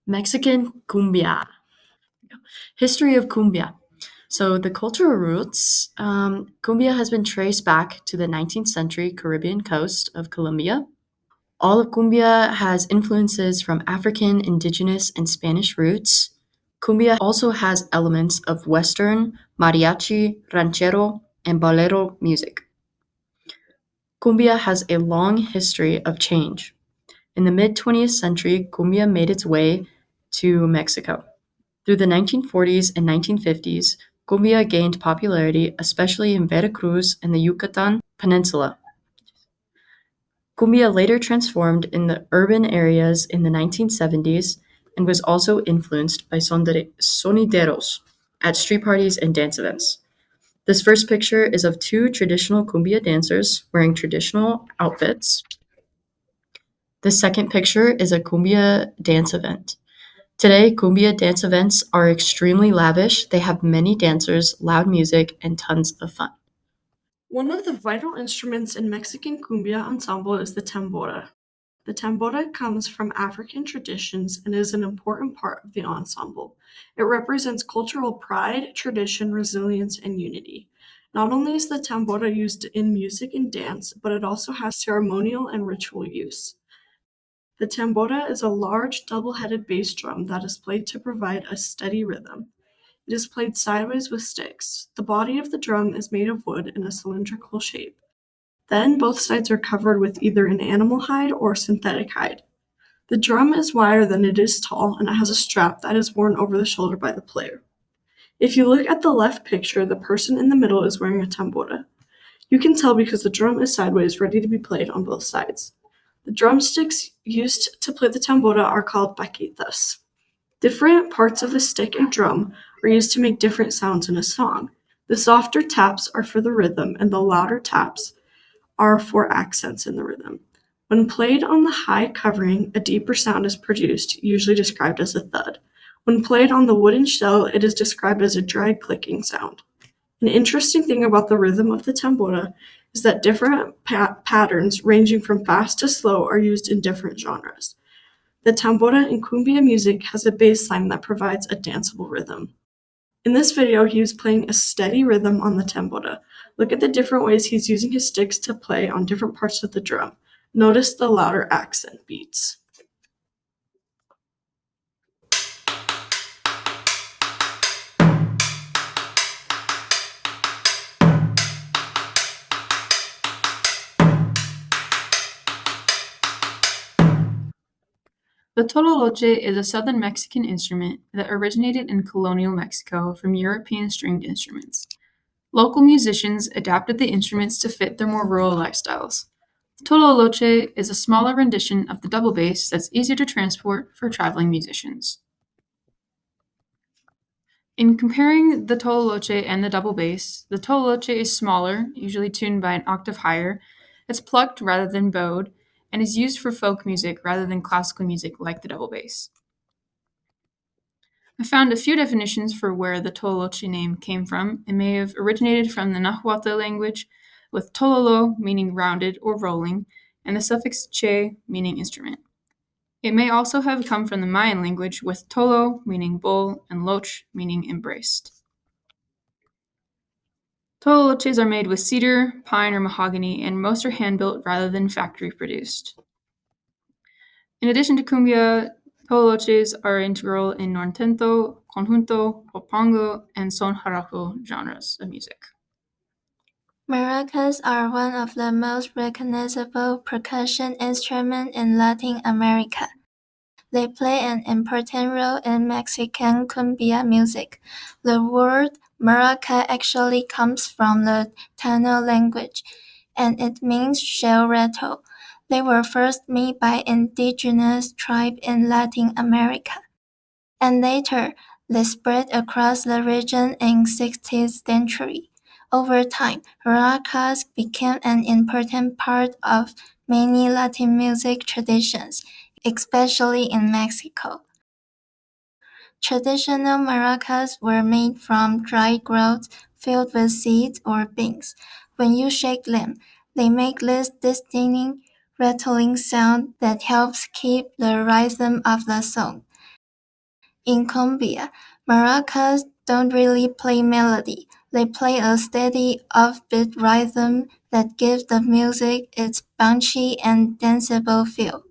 Mexican cumbia. History of cumbia. So the cultural roots, cumbia has been traced back to the 19th century Caribbean coast of Colombia. All of cumbia has influences from African, indigenous, and Spanish roots. Cumbia also has elements of Western, mariachi, ranchero, and bolero music. Cumbia has a long history of change. In the mid 20th century, cumbia made its way to Mexico. Through the 1940s and 1950s, cumbia gained popularity, especially in Veracruz and the Yucatan Peninsula. Cumbia later transformed in the urban areas in the 1970s and was also influenced by sonideros at street parties and dance events. This first picture is of two traditional cumbia dancers wearing traditional outfits. The second picture is a cumbia dance event. Today, cumbia dance events are extremely lavish. They have many dancers, loud music, and tons of fun. One of the vital instruments in Mexican cumbia ensemble is the tambora. The tambora comes from African traditions and is an important part of the ensemble. It represents cultural pride, tradition, resilience, and unity. Not only is the tambora used in music and dance, but it also has ceremonial and ritual use. The tambora is a large double-headed bass drum that is played to provide a steady rhythm. It is played sideways with sticks. The body of the drum is made of wood in a cylindrical shape. Then both sides are covered with either an animal hide or synthetic hide. The drum is wider than it is tall, and it has a strap that is worn over the shoulder by the player. If you look at the left picture, the person in the middle is wearing a tambora. You can tell because the drum is sideways, ready to be played on both sides. The drumsticks used to play the tambora are called baquetas. Different parts of the stick and drum are used to make different sounds in a song. The softer taps are for the rhythm, and the louder taps are for accents in the rhythm. When played on the high covering, a deeper sound is produced, usually described as a thud. When played on the wooden shell, it is described as a dry clicking sound. An interesting thing about the rhythm of the tambora is that different patterns, ranging from fast to slow, are used in different genres. The tambora in cumbia music has a bass line that provides a danceable rhythm. In this video, he is playing a steady rhythm on the tambora. Look at the different ways he's using his sticks to play on different parts of the drum. Notice the louder accent beats. The tololoche is a southern Mexican instrument that originated in colonial Mexico from European stringed instruments. Local musicians adapted the instruments to fit their more rural lifestyles. The tololoche is a smaller rendition of the double bass that's easier to transport for traveling musicians. In comparing the tololoche and the double bass, the tololoche is smaller, usually tuned by an octave higher. It's plucked rather than bowed, and is used for folk music rather than classical music like the double bass. I found a few definitions for where the tololoche name came from. It may have originated from the Nahuatl language, with tololo meaning rounded or rolling, and the suffix che meaning instrument. It may also have come from the Mayan language, with tolo meaning bull and loch meaning embraced. Tololoches are made with cedar, pine, or mahogany, and most are hand-built rather than factory-produced. In addition to cumbia, tololoches are integral in nortento, conjunto, huapango, and son jarajo genres of music. Maracas are one of the most recognizable percussion instruments in Latin America. They play an important role in Mexican cumbia music. The word maraca actually comes from the Tano language, and it means shell rattle. They were first made by indigenous tribes in Latin America, and later they spread across the region in 16th century. Over time, maracas became an important part of many Latin music traditions, especially in Mexico. Traditional maracas were made from dry groats filled with seeds or beans. When you shake them, they make this distinct rattling sound that helps keep the rhythm of the song. In cumbia, maracas don't really play melody. They play a steady, offbeat rhythm that gives the music its punchy and danceable feel.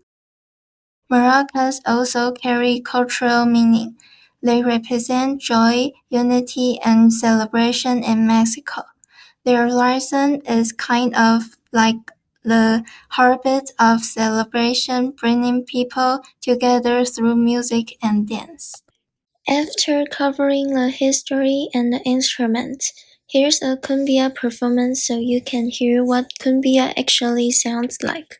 Maracas also carry cultural meaning. They represent joy, unity, and celebration in Mexico. Their license is kind of like the heartbeat of celebration, bringing people together through music and dance. After covering the history and the instruments, here's a cumbia performance so you can hear what cumbia actually sounds like.